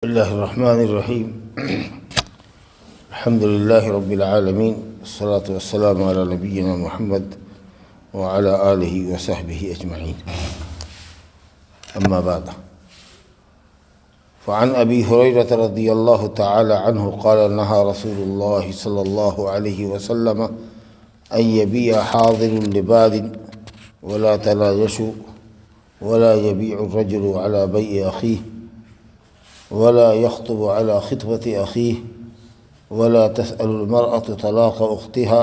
اللہ الرحمن الرحیم الحمد للہ رب العالمین والصلاة والسلام علی نبینا محمد وعلی آلہ وصحبہ اجمعین اما بعد فعن ابی ہریرۃ رضی اللہ تعالی عنہ قال نہى رسول اللہ صلی اللہ علیہ وسلم ان یبیع حاضر لباد ولا تناجشوا ولا يبيع الرجل على بيع أخيه ولا يخطب على خطبة أخيه ولا تسأل المرأة طلاق أختها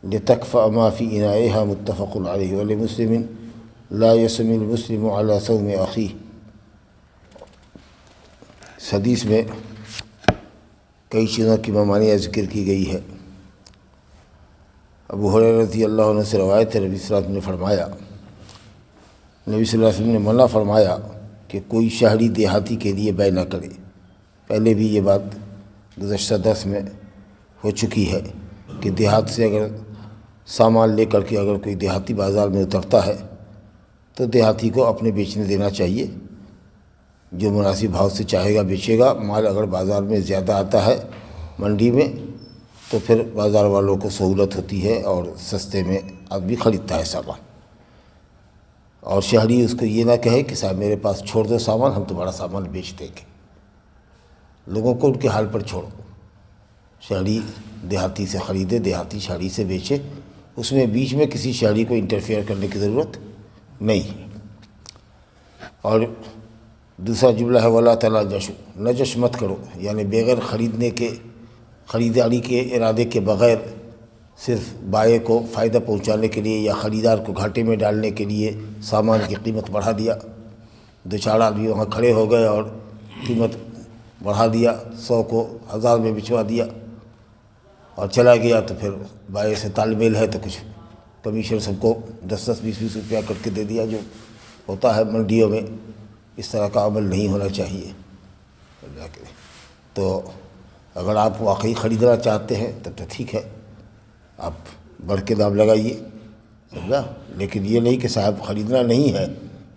لتكفأ ما في إنائها متفق عليه ولمسلم لا يسمي المسلم على صوم أخيه۔ اس حدیث میں کئی چیزوں کی ممانعہ ذکر کی گئی ہے۔ ابو ہریرہ رضی اللہ عنہ سے روایت ہے، نبی صلی اللہ علیہ وسلم نے فرمایا، نبی صلی اللہ علیہ وسلم نے منع فرمایا کہ کوئی شہری دیہاتی کے لیے بیع نہ کرے۔ پہلے بھی یہ بات گزشتہ درس میں ہو چکی ہے کہ دیہات سے اگر سامان لے کر کے اگر کوئی دیہاتی بازار میں اترتا ہے تو دیہاتی کو اپنے بیچنے دینا چاہیے، جو مناسب بھاؤ سے چاہے گا بیچے گا۔ مال اگر بازار میں زیادہ آتا ہے منڈی میں تو پھر بازار والوں کو سہولت ہوتی ہے اور سستے میں آدمی خریدتا ہے سامان، اور شہری اس کو یہ نہ کہے کہ صاحب میرے پاس چھوڑ دو سامان، ہم تمہارا سامان بیچ دیں گے۔ لوگوں کو ان کے حال پر چھوڑو، شہری دیہاتی سے خریدے، دیہاتی شہری سے بیچے، اس میں بیچ میں کسی شہری کو انٹرفیئر کرنے کی ضرورت نہیں۔ اور دوسرا جملہ ہے ولا تناجشوا، نجش مت کرو، یعنی بغیر خریداری کے ارادے کے بغیر صرف بائع کو فائدہ پہنچانے کے لیے یا خریدار کو گھاٹے میں ڈالنے کے لیے سامان کی قیمت بڑھا دیا۔ دو چار آدمی وہاں کھڑے ہو گئے اور قیمت بڑھا دیا، 100 کو 1000 میں بچوا دیا اور چلا گیا، تو پھر بائع سے تال میل ہے تو کچھ کمیشن سب کو 10-10 20-20 روپیہ کر کے دے دیا، جو ہوتا ہے منڈیوں میں۔ اس طرح کا عمل نہیں ہونا چاہیے۔ تو اگر آپ واقعی خریدنا چاہتے ہیں تب تو ٹھیک ہے، آپ بڑھ کے دام لگائیے، سمجھا، لیکن یہ نہیں کہ صاحب خریدنا نہیں ہے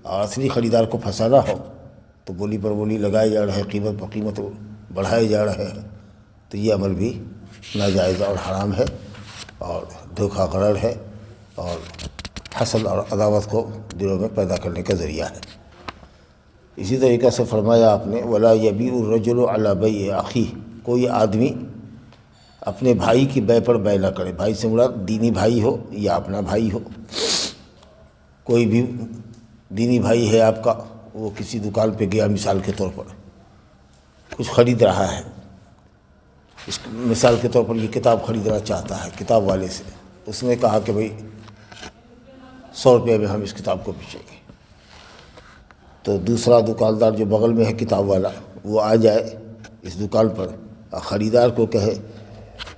اور اصلی خریدار کو پھنسانا ہو تو بولی پر بولی لگائے جا رہے ہیں، قیمت پر قیمت بڑھائے جا رہے ہیں، تو یہ عمل بھی ناجائز اور حرام ہے اور دھوکہ غرر ہے اور حسد اور عداوت کو دلوں میں پیدا کرنے کا ذریعہ ہے۔ اسی طریقے سے فرمایا آپ نے ولا یبیع الرجل علی بیع اخیہ، کوئی آدمی اپنے بھائی کی بیع پر بیع نہ کرے۔ بھائی سے مراد دینی بھائی ہو یا اپنا بھائی ہو، کوئی بھی دینی بھائی ہے آپ کا، وہ کسی دکان پہ گیا مثال کے طور پر، کچھ خرید رہا ہے، مثال کے طور پر یہ کتاب خریدنا چاہتا ہے، کتاب والے سے اس نے کہا کہ بھئی 100 روپے میں ہم اس کتاب کو بیچیں گے، تو دوسرا دکاندار جو بغل میں ہے کتاب والا وہ آ جائے اس دکان پر اور خریدار کو کہے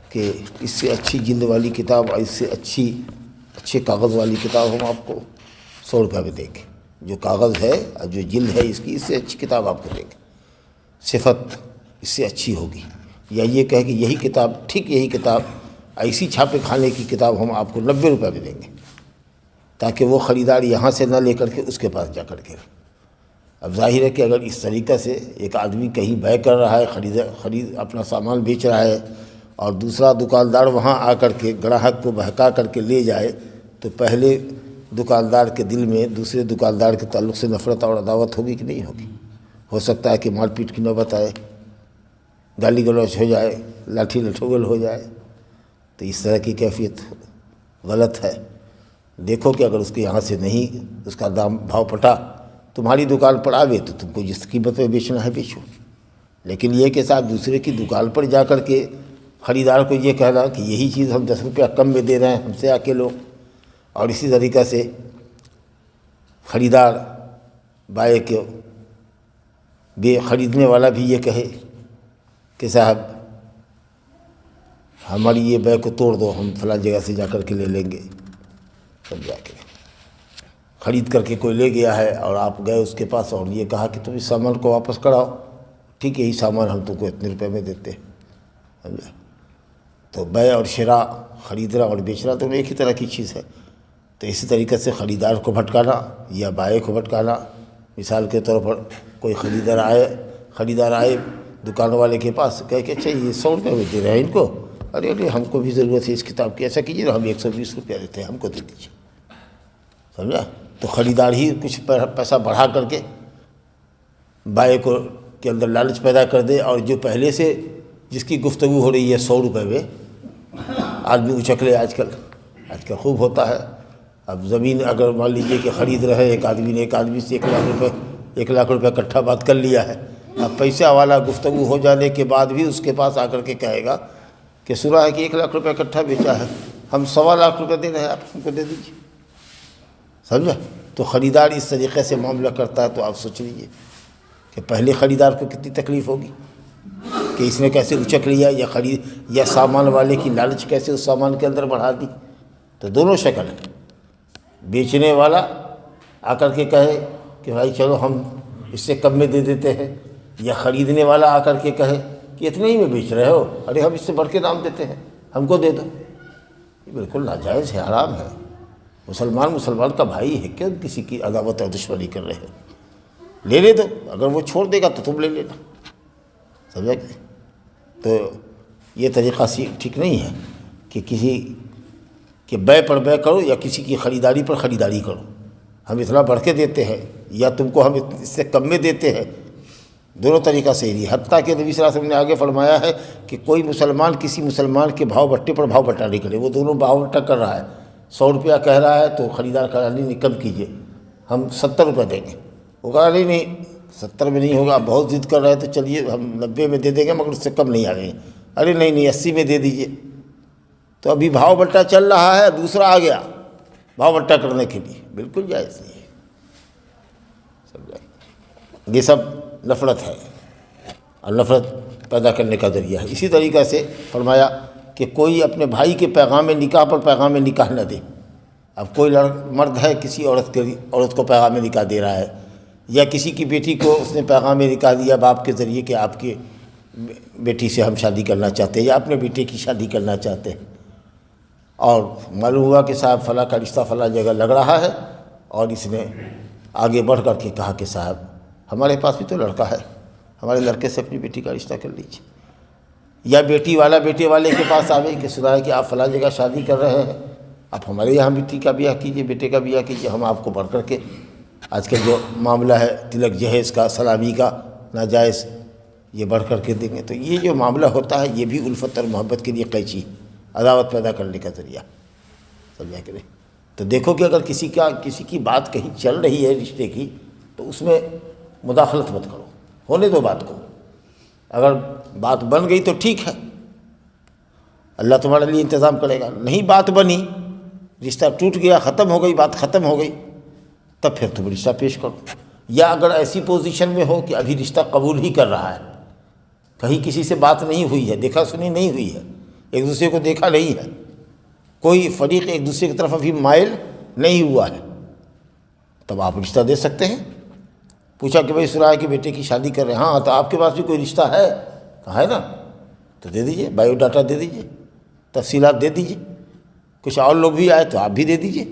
کہ اس سے اچھی جلد والی کتاب اور اس سے اچھے کاغذ والی کتاب ہم آپ کو 100 روپے میں دیں گے، جو کاغذ ہے اور جو جلد ہے اس کی، اس سے اچھی کتاب آپ کو دیں گے، صفت اس سے اچھی ہوگی۔ یا یہ کہے کہ یہی کتاب، ٹھیک یہی کتاب، ایسی چھاپے کھانے کی کتاب ہم آپ کو 90 روپے میں دیں گے، تاکہ وہ خریدار یہاں سے نہ لے کر کے اس کے پاس جا کر کے۔ اب ظاہر ہے کہ اگر اس طریقے سے ایک آدمی کہیں بیع کر رہا ہے، خرید اپنا سامان بیچ رہا ہے، اور دوسرا دکاندار وہاں آ کر کے گراہک کو بہکا کر کے لے جائے، تو پہلے دکاندار کے دل میں دوسرے دکاندار کے تعلق سے نفرت اور عداوت ہوگی کہ نہیں ہوگی؟ ہو سکتا ہے کہ مار پیٹ کی نوبت آئے، گالی گلوچ ہو جائے، لاٹھی لٹھوگل ہو جائے، تو اس طرح کی کیفیت غلط ہے۔ دیکھو کہ اگر اس کے یہاں سے نہیں اس کا دام بھاؤ پٹا، تمہاری دکان پر آوے تو تم کو جس قیمت پہ بیچنا ہے بیچو، لیکن یہ کہ صاحب دوسرے کی دکان پر جا کر کے خریدار کو یہ کہنا کہ یہی چیز ہم 10 روپیہ کم میں دے رہے ہیں، ہم سے آ کے لو، اور اسی طریقے سے خریدار بائع کو خریدنے والا بھی یہ کہے کہ صاحب ہماری یہ بیع کو توڑ دو، ہم فلاں جگہ سے جا کر کے لے لیں گے، سب جا کے خرید کر کے کوئی لے گیا ہے اور آپ گئے اس کے پاس اور یہ کہا کہ تم اس سامان کو واپس کراؤ، ٹھیک ہے یہی سامان ہم تم کو اتنے روپے میں دیتے ہیں، سمجھا۔ تو بیع اور شراء، خریدنا اور بیچنا دونوں ایک ہی طرح کی چیز ہے۔ تو اسی طریقے سے خریدار کو بھٹکانا یا بائع کو بھٹکانا، مثال کے طور پر کوئی خریدار آئے، خریدار آئے دکان والے کے پاس، کہہ کہ اچھا یہ 100 روپے میں دے رہے ہیں ان کو، ارے ہم کو بھی ضرورت ہے اس کتاب کی، ایسا کیجیے نا ہم 120 روپیہ دیتے ہیں، ہم کو دے دیجیے، سمجھا؟ تو خریدار ہی کچھ پیسہ بڑھا کر کے بائے کو کے اندر لالچ پیدا کر دے، اور جو پہلے سے جس کی گفتگو ہو رہی ہے 100 روپے میں آدمی اچک لے۔ آج کل خوب ہوتا ہے۔ اب زمین اگر مان لیجیے کہ خرید رہے ایک آدمی سے 1 لاکھ روپے کٹھا بات کر لیا ہے، اب پیسہ والا گفتگو ہو جانے کے بعد بھی اس کے پاس آ کر کے کہے گا کہ سنا ہے کہ 1 لاکھ روپے کٹھا بیچا ہے، ہم 1.25 لاکھ روپے دے رہے ہیں، آپ ہم کو دے دیجیے، سمجھا؟ تو خریدار اس طریقے سے معاملہ کرتا ہے، تو آپ سوچ لیجیے کہ پہلے خریدار کو کتنی تکلیف ہوگی کہ اس نے کیسے اچک لیا، یا سامان والے کی لالچ کیسے اس سامان کے اندر بڑھا دی۔ تو دونوں شکل ہیں، بیچنے والا آ کر کے کہے کہ بھائی چلو ہم اس سے کم میں دے دیتے ہیں، یا خریدنے والا آ کر کے کہے کہ اتنے ہی میں بیچ رہے ہو، ارے ہم اس سے بڑھ کے دام دیتے ہیں، ہم کو دے دو۔ یہ بالکل ناجائز ہے، حرام ہے۔ مسلمان کا بھائی ہے، کیوں کسی کی عداوت اور دشمنی کر رہے ہو؟ لے دو، اگر وہ چھوڑ دے گا تو تم لے لینا، سمجھا کہ؟ تو یہ طریقہ ٹھیک نہیں ہے کہ کسی کے بے پر بے کرو یا کسی کی خریداری پر خریداری کرو، ہم اتنا بڑھ کے دیتے ہیں یا تم کو ہم اس سے کم میں دیتے ہیں، دونوں طریقہ صحیح نہیں۔ حتیٰ کہ نبی صلی اللہ علیہ وسلم نے آگے فرمایا ہے کہ کوئی مسلمان کسی مسلمان کے بھاؤ بٹے پر بھاؤ بٹا نہیں کرے، وہ دونوں بھاؤ بٹا کر رہا ہے، 100 روپیہ کہہ رہا ہے تو خریدار کہہ رہا نہیں کم کیجیے، ہم 70 روپے دیں گے، وہ کہا نہیں 70 میں نہیں ہوگا، بہت ضد کر رہے ہیں تو چلیے ہم 90 میں دے دیں گے، مگر اس سے کم نہیں آ رہے ہیں، ارے نہیں 80 میں دے دیجیے۔ تو ابھی بھاؤ بٹا چل رہا ہے، دوسرا آ گیا بھاؤ بٹا کرنے کے لیے، بالکل جائز نہیں ہے، یہ سب نفرت ہے اور نفرت پیدا کرنے کا ذریعہ ہے۔ اسی طریقے سے فرمایا کہ کوئی اپنے بھائی کے پیغام نکاح پر پیغام نکاح نہ دے۔ اب کوئی مرد ہے کسی عورت کو پیغام نکاح دے رہا ہے، یا کسی کی بیٹی کو اس نے پیغام نکاح دیا باپ کے ذریعے کہ آپ کے بیٹی سے ہم شادی کرنا چاہتے ہیں یا اپنے بیٹے کی شادی کرنا چاہتے ہیں، اور معلوم ہوا کہ صاحب فلاں کا رشتہ فلاں جگہ لگ رہا ہے، اور اس نے آگے بڑھ کر کے کہا کہ صاحب ہمارے پاس بھی تو لڑکا ہے، ہمارے لڑکے سے اپنی بیٹی کا رشتہ کر لیجیے، یا بیٹی والا بیٹے والے کے پاس آوے کہ سنا ہے کہ آپ فلاں جگہ شادی کر رہے ہیں، آپ ہمارے یہاں بیٹی کا بیاہ کیجیے، بیٹے کا بیاہ کیجیے، ہم آپ کو بڑھ کر کے آج کل جو معاملہ ہے تلک جہیز کا، سلامی کا ناجائز، یہ بڑھ کر کے دیں گے۔ تو یہ جو معاملہ ہوتا ہے یہ بھی الفت اور محبت کے لیے قیچی، عداوت پیدا کرنے کا ذریعہ، سمجھا کہ نہیں؟ تو دیکھو کہ اگر کسی کی بات کہیں چل رہی ہے رشتے کی تو اس میں مداخلت مت کرو، ہونے دو بات کو، اگر بات بن گئی تو ٹھیک ہے، اللہ تمہارے لیے انتظام کرے گا، نہیں بات بنی، رشتہ ٹوٹ گیا، ختم ہو گئی، بات ختم ہو گئی، تب پھر تم رشتہ پیش کرو۔ یا اگر ایسی پوزیشن میں ہو کہ ابھی رشتہ قبول ہی کر رہا ہے، کہیں کسی سے بات نہیں ہوئی ہے، دیکھا سنی نہیں ہوئی ہے، ایک دوسرے کو دیکھا نہیں ہے، کوئی فریق ایک دوسرے کی طرف ابھی مائل نہیں ہوا ہے، تب آپ رشتہ دے سکتے ہیں۔ پوچھا کہ بھائی سنا ہے کہ بیٹے کی شادی کر رہے ہیں، ہاں تو آپ کے پاس بھی کوئی رشتہ ہے؟ کہا ہے نا، تو دے دیجئے، بایو ڈاٹا دے دیجئے، تفصیلات دے دیجئے، کچھ اور لوگ بھی آئے تو آپ بھی دے دیجئے،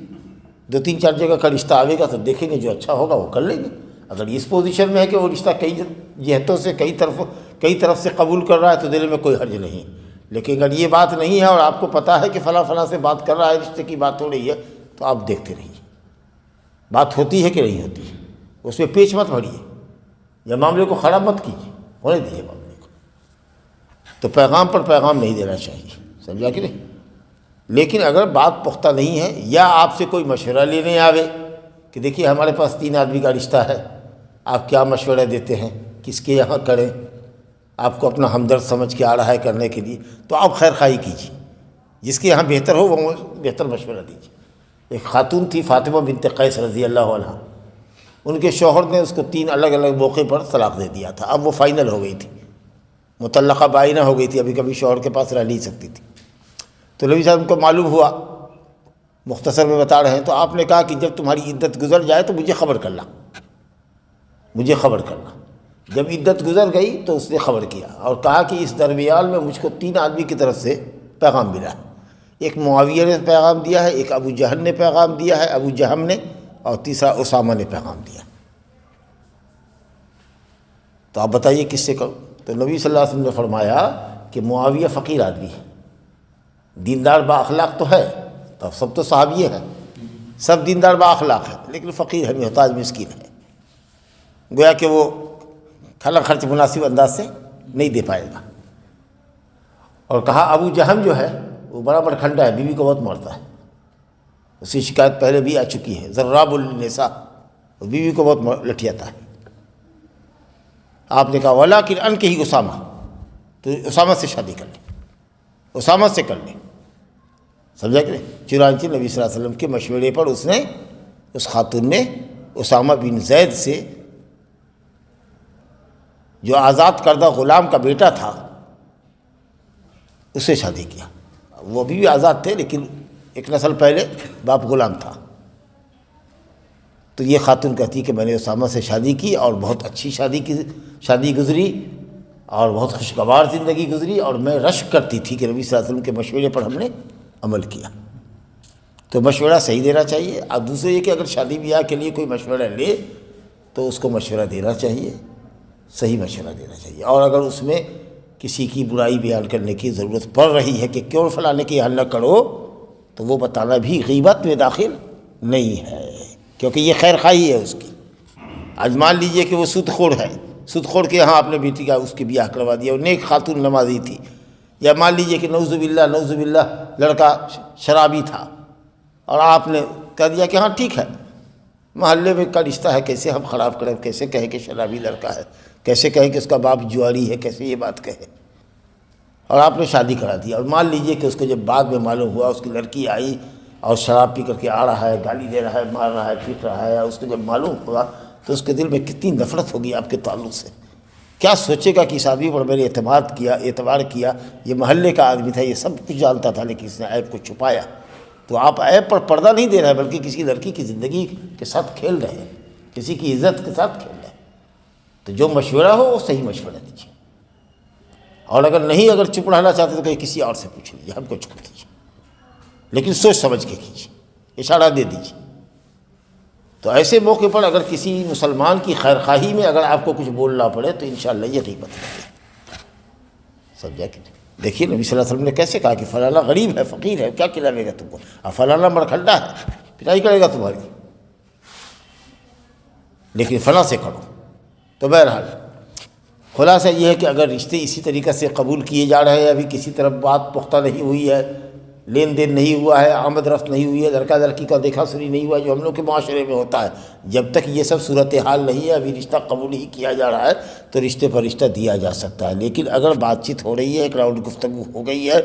2-3-4 جگہ کا رشتہ آئے گا تو دیکھیں گے جو اچھا ہوگا وہ کر لیں گے۔ اگر اس پوزیشن میں ہے کہ وہ رشتہ کئی جہتوں سے کئی طرف سے قبول کر رہا ہے تو دینے میں کوئی حرج نہیں، لیکن اگر یہ بات نہیں ہے اور آپ کو پتہ ہے کہ فلاں فلاں سے بات کر رہا ہے، رشتے کی بات ہو رہی ہے، تو آپ دیکھتے رہیے بات ہوتی ہے کہ نہیں ہوتی ہے، اس میں پیچ مت بھریے یا معاملے کو خراب مت کیجیے، ہونے دیجیے معاملے کو۔ تو پیغام پر پیغام نہیں دینا چاہیے، سمجھا کہ نہیں؟ لیکن اگر بات پختہ نہیں ہے یا آپ سے کوئی مشورہ لینے آوے کہ دیکھیے ہمارے پاس 3 آدمی کا رشتہ ہے، آپ کیا مشورہ دیتے ہیں، کس کے یہاں کریں، آپ کو اپنا ہمدرد سمجھ کے آ رہا ہے کرنے کے لیے، تو آپ خیر خواہی کیجیے، جس کے یہاں بہتر ہو وہ بہتر مشورہ دیجیے۔ ایک خاتون تھی فاطمہ بنت قیس رضی اللہ عنہ، ان کے شوہر نے اس کو 3 الگ الگ موقع پر طلاق دے دیا تھا، اب وہ فائنل ہو گئی تھی، مطلقہ بائنہ ہو گئی تھی، ابھی کبھی شوہر کے پاس رہ نہیں سکتی تھی۔ تو نبی صاحب کو معلوم ہوا، مختصر میں بتا رہے ہیں، تو آپ نے کہا کہ جب تمہاری عدت گزر جائے تو مجھے خبر کرنا، مجھے خبر کرنا۔ جب عدت گزر گئی تو اس نے خبر کیا اور کہا کہ اس درمیان میں مجھ کو 3 آدمی کی طرف سے پیغام ملا، ایک معاویہ نے پیغام دیا ہے، ایک ابو جہل نے پیغام دیا ہے، ابو جہم نے، اور تیسرا اسامہ نے پیغام دیا۔ تو آپ بتائیے کس سے کروں؟ تو نبی صلی اللہ علیہ وسلم نے فرمایا کہ معاویہ فقیر آدمی ہے، دیندار با اخلاق تو ہے، تو سب تو صحابی ہیں، سب دیندار با اخلاق ہے، لیکن فقیر ہے، محتاج مسکین ہے، گویا کہ وہ کھانا خرچ مناسب انداز سے نہیں دے پائے گا۔ اور کہا ابو جہم جو ہے وہ بڑا بڑکھنڈا ہے، بیوی کو بہت مارتا ہے، اس کی شکایت پہلے بھی آ چکی ہے، ضراب النساء، وہ بیوی کو بہت لٹھیاتا ہے۔ آپ نے کہا ولیکن انکحی اسامہ، تو اسامہ سے شادی کر لیں، اسامہ سے کر لیں، سمجھا کہ نہیں؟ چنانچہ نبی صلی اللہ علیہ وسلم کے مشورے پر اس خاتون نے اسامہ بن زید سے، جو آزاد کردہ غلام کا بیٹا تھا، اس سے شادی کیا۔ وہ ابھی بھی آزاد تھے، لیکن ایک نسل پہلے باپ غلام تھا۔ تو یہ خاتون کہتی کہ میں نے اسامہ سے شادی کی اور بہت اچھی شادی گزری اور بہت خوشگوار زندگی گزری، اور میں رشک کرتی تھی کہ نبی صلی اللہ علیہ وسلم کے مشورے پر ہم نے عمل کیا۔ تو مشورہ صحیح دینا چاہیے۔ اب دوسرے یہ کہ اگر شادی بیاہ کے لیے کوئی مشورہ لے تو اس کو مشورہ دینا چاہیے، صحیح مشورہ دینا چاہیے۔ اور اگر اس میں کسی کی برائی بیان کرنے کی ضرورت پڑ رہی ہے کہ کیوں فلانے کی حل نہ کرو، تو وہ بتانا بھی غیبت میں داخل نہیں ہے، کیونکہ یہ خیر خواہی ہے اس کی۔ آج مان لیجئے کہ وہ سود خور ہے، سود خور کے یہاں آپ نے بیٹی کا اس کی بیاہ کروا دیا، وہ نیک خاتون نمازی تھی، یا مان لیجئے کہ نعوذ باللہ لڑکا شرابی تھا، اور آپ نے کہہ دیا کہ ہاں ٹھیک ہے، محلے میں کا رشتہ ہے، کیسے ہم خراب کریں، کیسے کہیں کہ شرابی لڑکا ہے، کیسے کہیں کہ اس کا باپ جواری ہے، کیسے یہ بات کہے، اور آپ نے شادی کرا دی۔ اور مان لیجئے کہ اس کو جب بعد میں معلوم ہوا، اس کی لڑکی آئی اور شراب پی کر کے آ رہا ہے، گالی دے رہا ہے، مار رہا ہے، پیٹ رہا ہے، اس کو جب معلوم ہوا تو اس کے دل میں کتنی نفرت ہوگی آپ کے تعلق سے، کیا سوچے گا کہ اس آدمی پر میں نے اعتبار کیا، یہ محلے کا آدمی تھا، یہ سب کچھ جانتا تھا، لیکن اس نے عیب کو چھپایا۔ تو آپ عیب پر پردہ نہیں دے رہے، بلکہ کسی لڑکی کی زندگی کے ساتھ کھیل رہے ہیں، کسی کی عزت کے ساتھ کھیل رہے ہیں۔ تو جو مشورہ ہو وہ صحیح مشورہ دیجیے، اور اگر چپ رہنا چاہتے تو کسی اور سے پوچھ لیجیے، ہم کو چھوڑ دیجیے، لیکن سوچ سمجھ کے کیجیے، اشارہ دے دیجیے۔ تو ایسے موقع پر اگر کسی مسلمان کی خیر خواہی میں اگر آپ کو کچھ بولنا پڑے تو انشاءاللہ یہ غیبت ہے، سمجھا کہ نہیں؟ دیکھیے نبی صلی اللہ علیہ وسلم نے کیسے کہا کہ فلانا غریب ہے، فقیر ہے، کیا کھلاوے گا تم کو، اور فلانا مرکھنڈا ہے، پٹائی کرے گا تمہاری، لیکن فلاں سے کرو۔ تو بہرحال خلاصہ یہ ہے کہ اگر رشتے اسی طریقے سے قبول کیے جا رہے ہیں، ابھی کسی طرف بات پختہ نہیں ہوئی ہے، لین دین نہیں ہوا ہے، آمد رفت نہیں ہوئی ہے، لڑکا لڑکی کا دیکھا سنی نہیں ہوا، جو ہم لوگ کے معاشرے میں ہوتا ہے، جب تک یہ سب صورتحال نہیں ہے، ابھی رشتہ قبول ہی کیا جا رہا ہے، تو رشتے پر رشتہ دیا جا سکتا ہے۔ لیکن اگر بات چیت ہو رہی ہے، ایک راؤنڈ گفتگو ہو گئی ہے،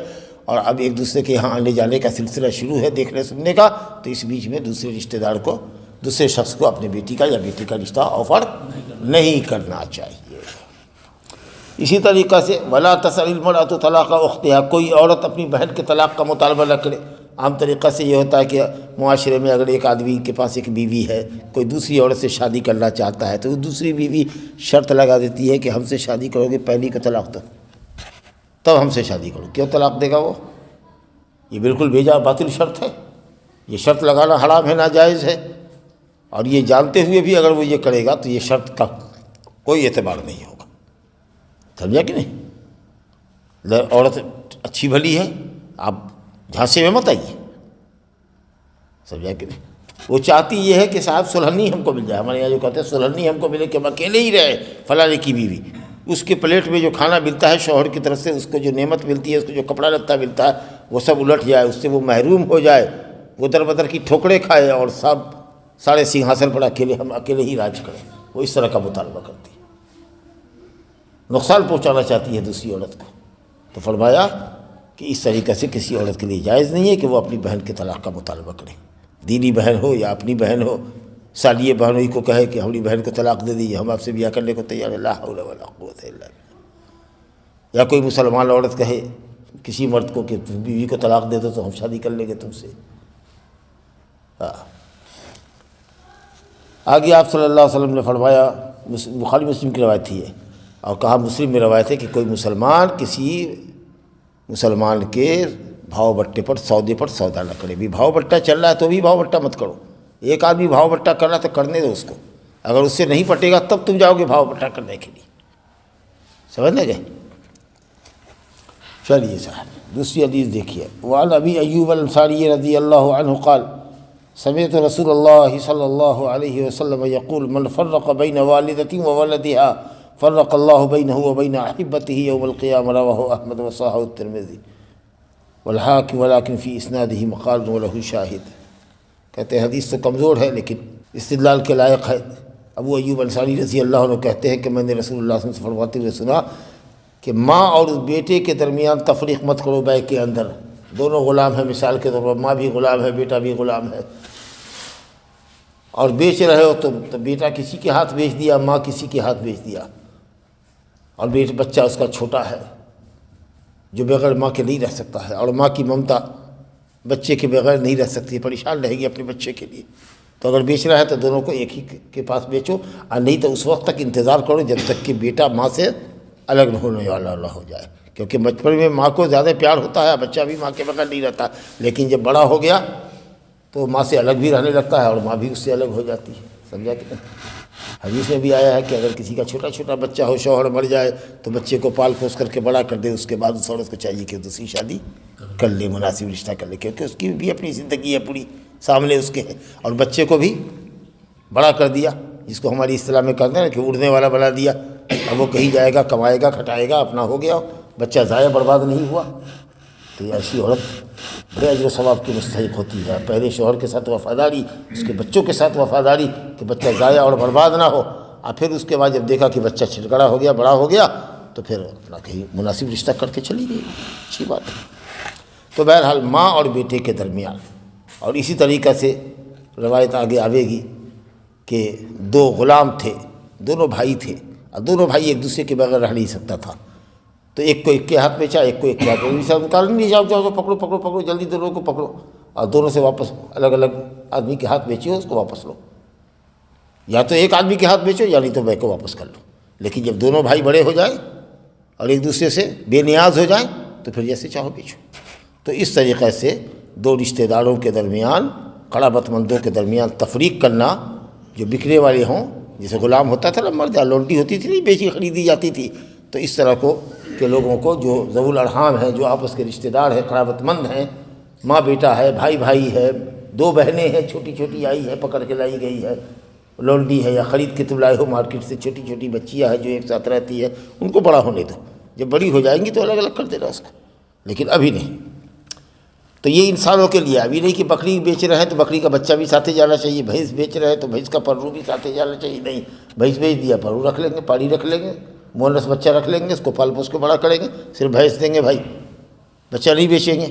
اور اب ایک دوسرے کے یہاں آنے جانے کا سلسلہ شروع ہے، دیکھنے سننے کا، تو اس بیچ میں دوسرے شخص کو اپنے بیٹی کا یا بیٹی کا رشتہ آفر نہیں کرنا چاہیے۔ اسی طریقہ سے ولا تسأل المرأة طلاق اختها، کوئی عورت اپنی بہن کے طلاق کا مطالبہ نہ کرے۔ عام طریقہ سے یہ ہوتا ہے کہ معاشرے میں اگر ایک آدمی کے پاس ایک بیوی ہے، کوئی دوسری عورت سے شادی کرنا چاہتا ہے، تو دوسری بیوی شرط لگا دیتی ہے کہ ہم سے شادی کرو گے پہلی کا طلاق دو، تب ہم سے شادی کرو۔ کیوں طلاق دے گا وہ؟ یہ بالکل بھیجا باطل شرط ہے، یہ شرط لگانا حرام ہے، ناجائز ہے، اور یہ جانتے ہوئے بھی اگر وہ یہ کرے گا تو یہ شرط کا کوئی اعتبار نہیں ہوگا، سمجھا کہ نہیں؟ عورت اچھی بھلی ہے، آپ جھانسے میں مت آئیے، سمجھا کہ نہیں؟ وہ چاہتی یہ ہے کہ صاحب سلہنی ہم کو مل جائے، ہمارے یہاں جو کہتے ہیں سلہنی ہم کو ملے کہ ہم اکیلے ہی رہے، فلانے کی بیوی، اس کے پلیٹ میں جو کھانا ملتا ہے شوہر کی طرف سے، اس کو جو نعمت ملتی ہے، اس کو جو کپڑا لتا ملتا ہے، وہ سب الٹ جائے، اس سے وہ محروم ہو جائے، وہ در بدر کی ٹھوکریں کھائے، اور سب سارے سنگھاسن پر ہم اکیلے ہی راج کریں۔ وہ اس طرح کا مطالبہ کرتی ہے، نقصان پہنچانا چاہتی ہے دوسری عورت کو۔ تو فرمایا کہ اس طریقے سے کسی عورت کے لیے جائز نہیں ہے کہ وہ اپنی بہن کے طلاق کا مطالبہ کرے، دینی بہن ہو یا اپنی بہن ہو، سالیہ بہنوئی کو کہے کہ ہماری بہن کو طلاق دے دیجیے، ہم آپ سے بیاہ کرنے کو تیار ہیں، لا حول ولا قوت الا باللہ۔ یا کوئی مسلمان عورت کہے کسی مرد کو کہ بیوی کو طلاق دے دو تو ہم شادی کر لیں گے تم سے۔ آگے آپ صلی اللہ علیہ وسلم نے فرمایا، بخاری مسلم کی روایت تھی ہے، اور کہا مسلم میں روایت ہے کہ کوئی مسلمان کسی مسلمان کے بھاؤ بٹے پر سودے پر سودا نہ کرے۔ بھی بھاؤ بٹا چل رہا ہے تو بھی بھاؤ بٹا مت کرو، ایک آدمی بھاؤ بٹا کر رہا ہے تو کرنے دو اس کو، اگر اس سے نہیں پٹے گا تب تم جاؤ گے بھاؤ بٹا کرنے کے لیے، سمجھ لے گئے؟ چلیے صاحب دوسری حدیث دیکھیے. وعن ابی ایوب الانصاری رضی اللہ عنہ قال سمعت رسول اللہ صلی اللہ علیہ وسلم یقول من فرق بین والدۃ وولدها فرق اللہ بینہ وبین احبتہ یوم القیامہ رواہ احمد وصححہ الترمذی والحاکم ولکن فی اسنادہ مقال ولہ شاہد. کہتے ہیں حدیث تو کمزور ہے لیکن استدلال کے لائق ہے. ابو ایوب انصاری رضی اللہ عنہ کہتے ہیں کہ میں نے رسول اللہ صلی اللہ علیہ وسلم فرماتے ہوئے سنا کہ ماں اور اس بیٹے کے درمیان تفریق مت کرو بیع کے اندر. دونوں غلام ہیں مثال کے طور پر، ماں بھی غلام ہے بیٹا بھی غلام ہے، اور بیچ رہے ہو تم تو بیٹا کسی کے ہاتھ بیچ دیا، ماں کسی کے ہاتھ بیچ دیا، اور بچہ اس کا چھوٹا ہے جو بغیر ماں کے نہیں رہ سکتا ہے، اور ماں کی ممتا بچے کے بغیر نہیں رہ سکتی، پریشان رہے گی اپنے بچے کے لیے. تو اگر بیچ رہا ہے تو دونوں کو ایک ہی کے پاس بیچو، اور نہیں تو اس وقت تک انتظار کرو جب تک کہ بیٹا ماں سے الگ نہ ہونے والا نہ ہو جائے. کیونکہ بچپن میں ماں کو زیادہ پیار ہوتا ہے، بچہ بھی ماں کے بغیر نہیں رہتا، لیکن جب بڑا ہو گیا تو ماں سے الگ بھی رہنے لگتا ہے اور ماں بھی اس سے الگ ہو جاتی ہے. سمجھا کہ نہیں؟ حدیث میں بھی آیا ہے کہ اگر کسی کا چھوٹا چھوٹا بچہ ہو، شوہر مر جائے تو بچے کو پال پوس کر کے بڑا کر دے، اس کے بعد اس عورت کو چاہیے کہ دوسری شادی کر لے، مناسب رشتہ کر لے، کیونکہ اس کی بھی اپنی زندگی ہے پوری سامنے اس کے ہے، اور بچے کو بھی بڑا کر دیا، جس کو ہماری اصطلاح میں کہتے ہیں نا کہ اڑنے والا بنا دیا. اب وہ کہیں جائے گا، کمائے گا، کھٹائے گا، اپنا ہو گیا، بچہ ضائع برباد نہیں ہوا. تو یہ ایسی عورت بڑے اجر و ثواب کی مستحق ہوتی ہے. پہلے شوہر کے ساتھ وفاداری، اس کے بچوں کے ساتھ وفاداری کہ بچہ ضائع اور برباد نہ ہو، اور پھر اس کے بعد جب دیکھا کہ بچہ چھٹکڑا ہو گیا، بڑا ہو گیا، تو پھر اپنا کہیں مناسب رشتہ کر کے چلی گئی. اچھی بات ہے. تو بہرحال ماں اور بیٹے کے درمیان، اور اسی طریقہ سے روایت آگے آوے گی کہ دو غلام تھے، دونوں بھائی تھے، اور دونوں بھائی ایک دوسرے کے بغیر رہ نہیں سکتا تھا. تو ایک کو ایک کے ہاتھ بیچا، ایک کو ایک کے ہاتھ بیچا، نکال نہیں، جاؤ جاؤ پکڑو پکڑو پکڑو، جلدی دونوں کو پکڑو، اور دونوں سے واپس الگ الگ آدمی کے ہاتھ بیچے ہو اس کو واپس لو. یا تو ایک آدمی کے ہاتھ بیچو یا نہیں تو بیع کو واپس کر لو. لیکن جب دونوں بھائی بڑے ہو جائیں اور ایک دوسرے سے بے نیاز ہو جائیں تو پھر جیسے چاہو بیچو. تو اس طریقے سے دو رشتہ داروں کے درمیان، قرابت مندوں کے درمیان تفریق کرنا، جو بکنے والے ہوں، جیسے غلام ہوتا تھا نا مرد، لونڈی ہوتی تھی نہیں، بیچی خریدی جاتی تھی، تو اس طرح کو کہ لوگوں کو جو ذوی الارحام ہیں، جو آپس کے رشتہ دار ہیں، قرابت مند ہیں، ماں بیٹا ہے، بھائی بھائی ہے، دو بہنیں ہیں، چھوٹی چھوٹی آئی ہے، پکڑ کے لائی گئی ہے، لونڈی ہے، یا خرید کے تم لائے ہو مارکیٹ سے، چھوٹی چھوٹی بچیاں ہیں جو ایک ساتھ رہتی ہے، ان کو بڑا ہونے دو، جب بڑی ہو جائیں گی تو الگ الگ کر دینا اس کو، لیکن ابھی نہیں. تو یہ انسانوں کے لیے، ابھی نہیں کہ بکری بیچ رہے ہیں تو بکری کا بچہ بھی ساتھ جانا چاہیے، بھینس بیچ رہے ہیں تو بھینس کا پرو بھی ساتھ جانا چاہیے. نہیں، بھینس بیچ دیا، پرو رکھ لیں گے، پاڑی رکھ لیں گے، مونس بچہ رکھ لیں گے، اس کو پال پوس کے بڑا کریں گے، صرف بھینس دیں گے بھائی، بچہ نہیں بیچیں گے.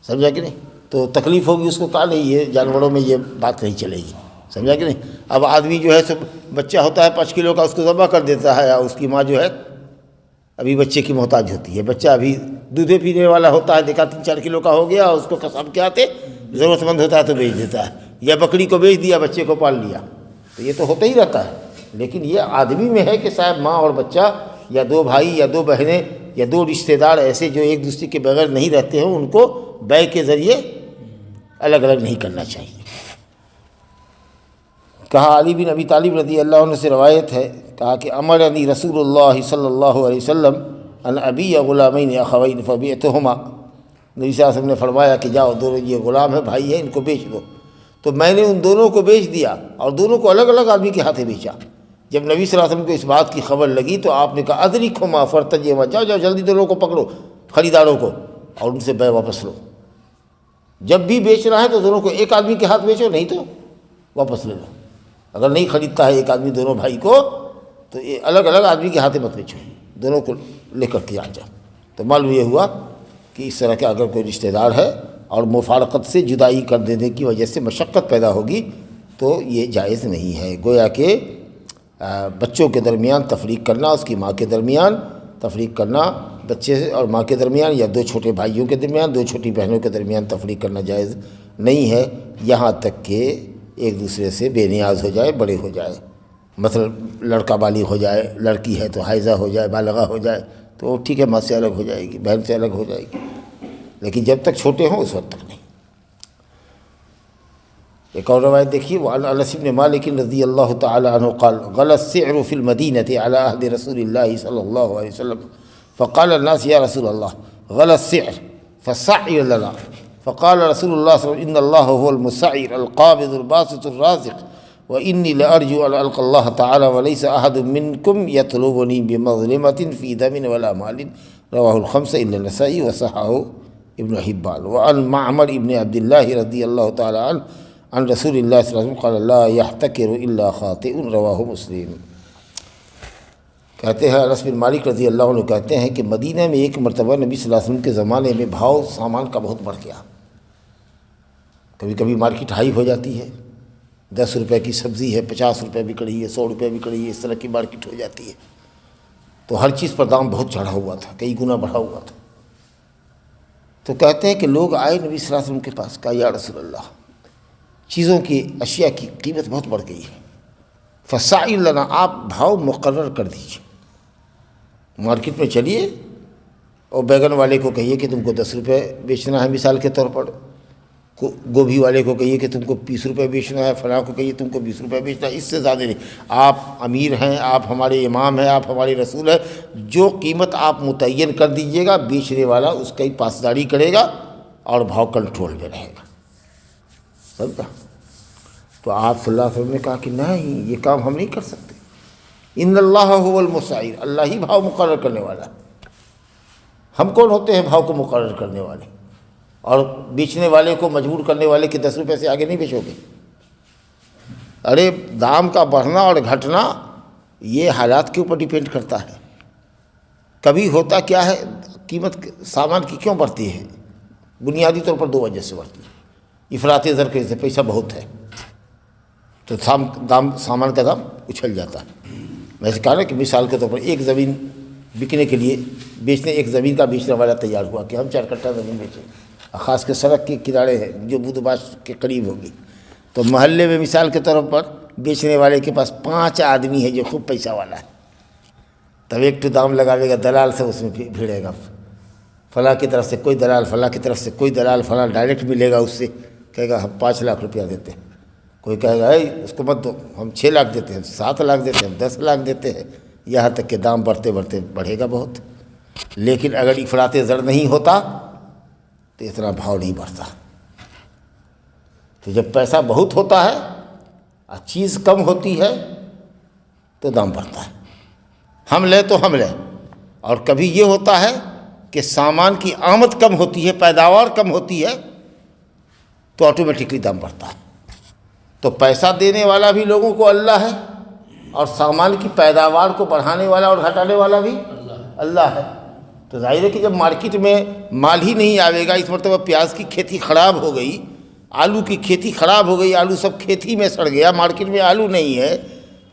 سمجھا کہ نہیں؟ تو تکلیف ہوگی اس کو، کہا نہیں، یہ جانوروں میں یہ بات نہیں چلے گی. سمجھا کہ نہیں؟ اب آدمی جو ہے سب بچہ ہوتا ہے 5 کلو کا، اس کو ذبح کر دیتا ہے، اور اس کی ماں جو ہے ابھی بچے کی محتاج ہوتی ہے، بچہ ابھی دودھ پینے والا ہوتا ہے، دیکھا 3-4 کلو کا ہو گیا، اور اس کو قسم کے آتے ضرورت مند ہوتا ہے تو بیچ دیتا ہے، یا بکری کو بیچ دیا، بچے کو پال لیا. تو یہ تو ہوتا ہی رہتا ہے. لیکن یہ آدمی میں ہے کہ صاحب ماں اور بچہ، یا دو بھائی یا دو بہنیں یا دو رشتہ دار ایسے جو ایک دوسرے کے بغیر نہیں رہتے ہوں، ان کو بیع کے ذریعے الگ الگ نہیں کرنا چاہیے. کہا علی بن ابی طالب رضی اللہ عنہ سے روایت ہے، کہا کہ امرنی رسول اللہ صلی اللہ علیہ وسلم ان ابی غلامین اخوین فبعتہما. نبی صلی اللہ علیہ وسلم نے فرمایا کہ جاؤ، دونوں یہ غلام ہیں، بھائی ہیں، ان کو بیچ دو. تو میں نے ان دونوں کو بیچ دیا، اور دونوں کو الگ الگ آدمی کے ہاتھیں بیچا. جب نبی صلی اللہ علیہ وسلم کو اس بات کی خبر لگی تو آپ نے کہا ادرکہما فرتجما، جاؤ جاؤ جلدی دونوں کو پکڑو، خریداروں کو، اور ان سے بیع واپس لو. جب بھی بیچ رہا ہے تو دونوں کو ایک آدمی کے ہاتھ بیچو، نہیں تو واپس لے لو. اگر نہیں خریدتا ہے ایک آدمی دونوں بھائی کو تو یہ الگ الگ آدمی کے ہاتھیں مت بیچو، دونوں کو لے کر کے آ جاؤ. تو معلوم یہ ہوا کہ اس طرح کے اگر کوئی رشتہ دار ہے اور مفارقت سے جدائی کر دینے کی وجہ سے مشقت پیدا ہوگی تو یہ جائز نہیں ہے. گویا کہ بچوں کے درمیان تفریق کرنا، اس کی ماں کے درمیان تفریق کرنا، بچے اور ماں کے درمیان، یا دو چھوٹے بھائیوں کے درمیان، دو چھوٹی بہنوں کے درمیان تفریق کرنا جائز نہیں ہے، یہاں تک کہ ایک دوسرے سے بے نیاز ہو جائے، بڑے ہو جائے. مثلا لڑکا بالغ ہو جائے، لڑکی ہے تو حائضہ ہو جائے، بالغہ ہو جائے، تو ٹھیک ہے، ماں سے الگ ہو جائے گی، بہن سے الگ ہو جائے گی، لیکن جب تک چھوٹے ہوں اس وقت تک نہیں. ایک اور روایت دیکھیے، وعن انس بن مالک رضی اللہ تعالی عنہ قال غلا السعر في المدینة على عهد رسول اللہ صلی اللہ علیہ وسلم فقال الناس یا رسول اللہ غلا السعر فسعر لنا فقال رسول اللہ صلی اللہ علیہ وسلم ان اللہ هو المسعر القابض الباسط الرازق وإني لأرجو أن ألقى الله تعالى وليس أحد منكم يطلبني بمظلمة في دم ولا مال رواه الخمسة إلا النسائي وصححه ابن حبان. وعن معمر ابن عبد الله رضي الله تعالى عنه عن رسول الله صلى الله عليه وسلم قال لا يحتكر إلا خاطئ رواه مسلم. کہتے ہیں انس بن مالک رضی اللہ عنہ کہتے ہیں کہ مدینہ میں ایک مرتبہ نبی صلی اللہ علیہ وسلم کے زمانے میں بھاؤ سامان کا بہت بڑھ گیا. کبھی کبھی مارکیٹ ہائی ہو جاتی ہے، 10 روپے کی سبزی ہے 50 روپے بک رہی ہے، 100 روپے بک رہی ہے، اس طرح کی مارکیٹ ہو جاتی ہے. تو ہر چیز پر دام بہت چڑھا ہوا تھا، کئی گنا بڑھا ہوا تھا. تو کہتے ہیں کہ لوگ آئے نبی صلی اللہ علیہ وسلم کے پاس، کہا یا رسول اللہ چیزوں کی اشیاء کی قیمت بہت بڑھ گئی ہے، فسعر لنا آپ بھاؤ مقرر کر دیجیے. مارکیٹ میں چلیے اور بیگن والے کو کہیے کہ تم کو 10 روپے بیچنا ہے مثال کے طور پر، گوبھی والے کو کہیے کہ تم کو 20 روپے بیچنا ہے، فلاں کو کہیے تم کو 20 روپے بیچنا ہے، اس سے زیادہ نہیں. آپ امیر ہیں، آپ ہمارے امام ہیں، آپ ہمارے رسول ہیں، جو قیمت آپ متعین کر دیجیے گا بیچنے والا اس کا ہی پاسداری کرے گا اور بھاؤ کنٹرول میں رہے گا. سمجھا؟ تو آپ صلی اللہ علیہ وسلم نے کہا کہ نہیں، یہ کام ہم نہیں کر سکتے. ان اللہ هو المسعر، اللہ ہی بھاؤ مقرر کرنے والا ہے. ہم کون ہوتے ہیں بھاؤ کو مقرر کرنے والے اور بیچنے والے کو مجبور کرنے والے کہ 10 روپے سے آگے نہیں بیچو گے. ارے دام کا بڑھنا اور گھٹنا یہ حالات کے اوپر ڈیپینڈ کرتا ہے. کبھی ہوتا کیا ہے، قیمت سامان کی کیوں بڑھتی ہے؟ بنیادی طور پر 2 وجہ سے بڑھتی ہے. افراط زر کے سے پیسہ بہت ہے تو سامان کا دام اچھل جاتا ہے. میں نے کہا نا کہ مثال کے طور پر ایک زمین بکنے کے لیے بیچنے، ایک زمین کا بیچنے والا تیار ہوا کہ ہم 4 کٹھا زمین بیچیں، خاص کے سڑک کے کنارے ہیں جو بدھ باش کے قریب ہوگی. تو محلے میں مثال کے طور پر بیچنے والے کے پاس 5 آدمی ہے جو خوب پیسہ والا ہے. تب ایک تو دام لگاوے گا، دلال سے اس میں بھیڑے گا، فلاں کی طرف سے کوئی دلال، فلاں کی طرف سے کوئی دلال، فلاں ڈائریکٹ ملے گا اس سے، کہے گا ہم 5 لاکھ روپیہ دیتے ہیں. کوئی کہے گا اس کو مت دو، ہم 6 لاکھ دیتے ہیں، 7 لاکھ دیتے ہیں، 10 لاکھ دیتے ہیں، یہاں تک کہ دام بڑھتے بڑھتے بڑھے گا بہت. لیکن اگر افراط زر نہیں ہوتا تو اتنا بھاؤ نہیں بڑھتا. تو جب پیسہ بہت ہوتا ہے اور چیز کم ہوتی ہے تو دام بڑھتا ہے. ہم لیں تو ہم لیں. اور کبھی یہ ہوتا ہے کہ سامان کی آمد کم ہوتی ہے، پیداوار کم ہوتی ہے تو آٹومیٹکلی دام بڑھتا ہے. تو پیسہ دینے والا بھی لوگوں کو اللہ ہے اور سامان کی پیداوار کو بڑھانے والا اور گھٹانے والا بھی اللہ ہے. تو ظاہر ہے کہ جب مارکیٹ میں مال ہی نہیں آئے گا، اس مرتبہ پیاز کی کھیتی خراب ہو گئی، آلو کی کھیتی خراب ہو گئی، آلو سب کھیتی میں سڑ گیا، مارکیٹ میں آلو نہیں ہے،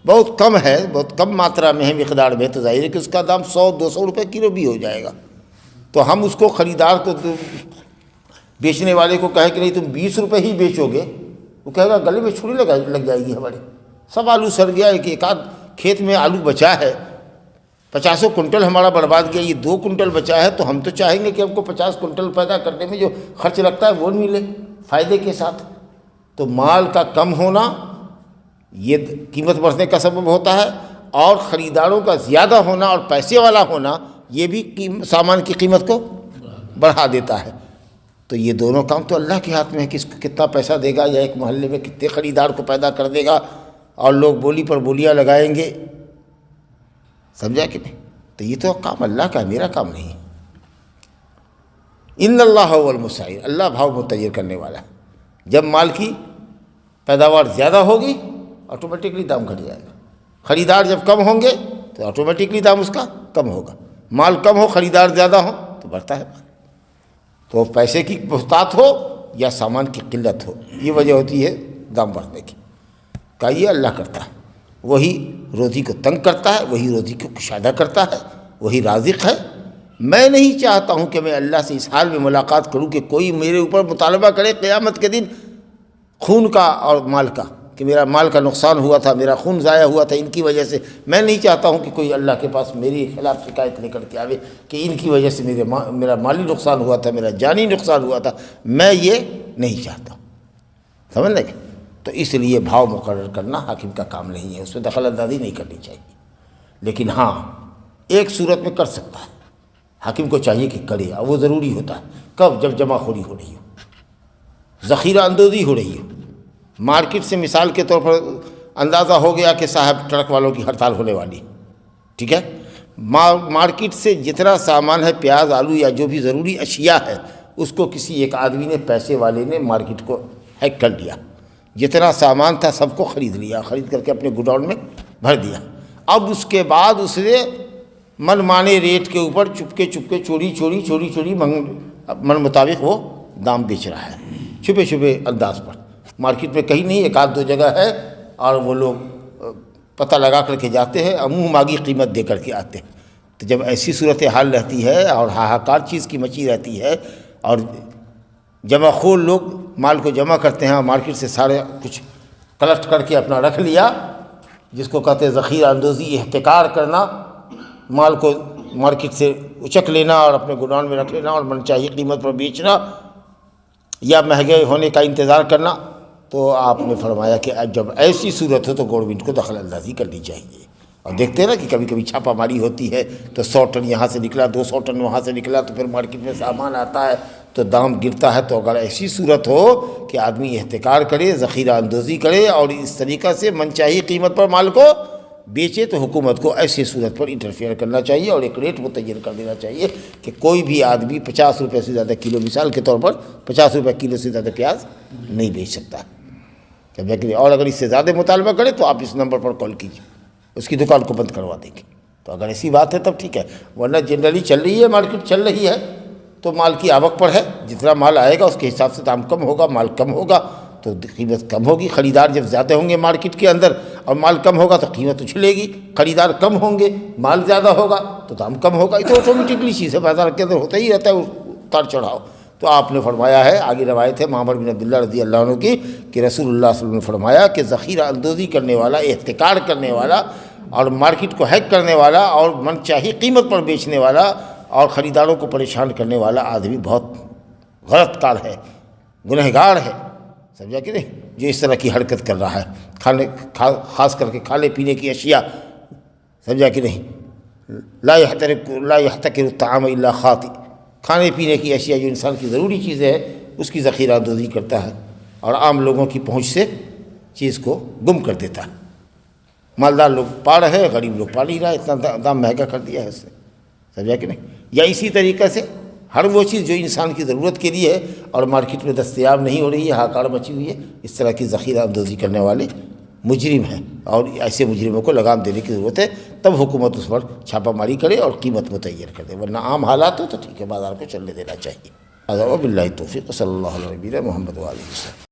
بہت کم ہے، بہت کم ماترا میں ہے، مقدار میں، تو ظاہر ہے کہ اس کا دام 100-200 روپے کلو بھی ہو جائے گا. تو ہم اس کو خریدار کو بیچنے والے کو کہیں کہ نہیں تم 20 روپے ہی بیچو گے، وہ کہے گا گلے میں چھری لگ جائے گی ہمارے، سب آلو سڑ گیا، ایک آدھ کھیت میں آلو بچا ہے، 50 کنٹل ہمارا برباد گیا، یہ 2 کنٹل بچا ہے، تو ہم تو چاہیں گے کہ ہم کو 50 کنٹل پیدا کرنے میں جو خرچ لگتا ہے وہ ملے فائدے کے ساتھ. تو مال کا کم ہونا یہ قیمت بڑھنے کا سبب ہوتا ہے، اور خریداروں کا زیادہ ہونا اور پیسے والا ہونا یہ بھی سامان کی قیمت کو بڑھا دیتا ہے. تو یہ دونوں کام تو اللہ کے ہاتھ میں ہے کہ اس کو کتنا پیسہ دے گا، یا ایک محلے میں کتنے خریدار کو پیدا کر دے گا، اور لوگ بولی پر بولیاں لگائیں گے. سمجھا کہ نہیں؟ تو یہ تو کام اللہ کا ہے، میرا کام نہیں. ان اللہ هو المسعر، اللہ بھاؤ متعین کرنے والا ہے. جب مال کی پیداوار زیادہ ہوگی آٹومیٹکلی دام گھٹ جائے گا. خریدار جب کم ہوں گے تو آٹومیٹکلی دام اس کا کم ہوگا. مال کم ہو، خریدار زیادہ ہو تو بڑھتا ہے مال. تو پیسے کی بہتات ہو یا سامان کی قلت ہو، یہ وجہ ہوتی ہے دام بڑھنے کی. کہ یہ اللہ کرتا ہے، وہی روزی کو تنگ کرتا ہے، وہی روزی کو کشادہ کرتا ہے، وہی رازق ہے. میں نہیں چاہتا ہوں کہ میں اللہ سے اس حال میں ملاقات کروں کہ کوئی میرے اوپر مطالبہ کرے قیامت کے دن خون کا اور مال کا، کہ میرا مال کا نقصان ہوا تھا، میرا خون ضائع ہوا تھا ان کی وجہ سے. میں نہیں چاہتا ہوں کہ کوئی اللہ کے پاس میری خلاف شکایت لے کر کے آوے کہ ان کی وجہ سے میرا مالی نقصان ہوا تھا، میرا جانی نقصان ہوا تھا. میں یہ نہیں چاہتا. سمجھ لیں گے؟ تو اس لیے بھاؤ مقرر کرنا حاکم کا کام نہیں ہے، اس میں دخل اندازی نہیں کرنی چاہیے۔ لیکن ہاں ایک صورت میں کر سکتا ہے، حاکم کو چاہیے کہ کرے، اور وہ ضروری ہوتا ہے کب؟ جب جمع خوری ہو رہی ہو، ذخیرہ اندوزی ہو رہی ہو۔ مارکیٹ سے مثال کے طور پر اندازہ ہو گیا کہ صاحب ٹرک والوں کی ہڑتال ہونے والی، ٹھیک ہے، مارکیٹ سے جتنا سامان ہے، پیاز آلو یا جو بھی ضروری اشیاء ہے، اس کو کسی ایک آدمی نے، پیسے والے نے مارکیٹ کو ہیک کر لیا، جتنا سامان تھا سب کو خرید لیا، خرید کر کے اپنے گوڈاؤن میں بھر دیا۔ اب اس کے بعد اس نے من مانے ریٹ کے اوپر چپکے چپکے چوری من مطابق وہ دام بیچ رہا ہے، چھپے چھپے انداز پر، مارکیٹ میں کہیں نہیں، ایک آدھ دو جگہ ہے، اور وہ لوگ پتہ لگا کر کے جاتے ہیں، منہ مانگی قیمت دے کر کے آتے ہیں۔ تو جب ایسی صورتحال رہتی ہے اور ہاہاکار چیز کی مچی رہتی ہے، اور جمع خور لوگ مال کو جمع کرتے ہیں اور مارکیٹ سے سارے کچھ کلیکٹ کر کے اپنا رکھ لیا، جس کو کہتے ہیں ذخیرہ اندوزی، احتکار کرنا، مال کو مارکیٹ سے اچک لینا اور اپنے گوڈاؤن میں رکھ لینا اور من چاہی قیمت پر بیچنا یا مہنگے ہونے کا انتظار کرنا، تو آپ نے فرمایا کہ جب ایسی صورت ہو تو گورنمنٹ کو دخل اندازی کرنی چاہیے۔ اور دیکھتے ہیں نا کہ کبھی کبھی چھاپہ ماری ہوتی ہے تو 100 ٹن یہاں سے نکلا، 200 ٹن وہاں سے نکلا، تو پھر مارکیٹ میں سامان آتا ہے تو دام گرتا ہے۔ تو اگر ایسی صورت ہو کہ آدمی احتکار کرے، ذخیرہ اندوزی کرے اور اس طریقہ سے من چاہی قیمت پر مال کو بیچے، تو حکومت کو ایسی صورت پر انٹرفیئر کرنا چاہیے اور ایک ریٹ متعین کر دینا چاہیے کہ کوئی بھی آدمی 50 روپے سے زیادہ کلو، مثال کے طور پر 50 روپے کلو سے زیادہ پیاز نہیں بیچ سکتا، اور اگر اس سے زیادہ مطالبہ کرے تو آپ اس نمبر پر کال کیجیے، اس کی دکان کو بند کروا دیں گے۔ تو اگر ایسی بات ہے تب ٹھیک ہے، ورنہ جنرلی چل رہی ہے، مارکیٹ چل رہی ہے تو مال کی آوک پر ہے، جتنا مال آئے گا اس کے حساب سے دام کم ہوگا، مال کم ہوگا تو قیمت کم ہوگی۔ خریدار جب زیادہ ہوں گے مارکیٹ کے اندر اور مال کم ہوگا تو قیمت اچھلے گی، خریدار کم ہوں گے، مال زیادہ ہوگا تو دام کم ہوگا۔ یہ تو آٹومیٹکلی چیز ہے، بازار کے اندر ہوتا ہی رہتا ہے اتار چڑھاؤ۔ تو آپ نے فرمایا ہے، آگے روایت ہے معمر بن عبداللہ رضی اللہ عنہ کی، کہ رسول اللہ صلی اللہ علیہ وسلم نے فرمایا کہ ذخیرہ اندوزی کرنے والا، احتکار کرنے والا اور مارکیٹ کو ہیک کرنے والا اور من چاہی قیمت پر بیچنے والا اور خریداروں کو پریشان کرنے والا آدمی بہت غلط کار ہے، گنہگار ہے، سمجھا کہ نہیں، جو اس طرح کی حرکت کر رہا ہے، خاص کر کے کھانے پینے کی اشیاء، سمجھا کہ نہیں، لا يحتکر الطعام الا خاطئ، کھانے پینے کی اشیاء جو انسان کی ضروری چیزیں ہیں اس کی ذخیرہ اندوزی کرتا ہے اور عام لوگوں کی پہنچ سے چیز کو گم کر دیتا ہے۔ مالدار لوگ پا رہے ہیں، غریب لوگ پا نہیں رہا، اتنا دام مہنگا کر دیا ہے اس نے، سمجھا کہ نہیں۔ یا اسی طریقے سے ہر وہ چیز جو انسان کی ضرورت کے لیے ہے اور مارکیٹ میں دستیاب نہیں ہو رہی ہے، ہاکار مچی ہوئی ہے، اس طرح کی ذخیرہ اندوزی کرنے والے مجرم ہیں، اور ایسے مجرموں کو لگام دینے کی ضرورت ہے، تب حکومت اس پر چھاپہ ماری کرے اور قیمت متعین کر دے، ورنہ عام حالات ہو تو ٹھیک ہے، بازار کو چلنے دینا چاہیے۔ وباللہ التوفیق، صلی اللہ علیہ وسلم محمد وآلہ وسلم۔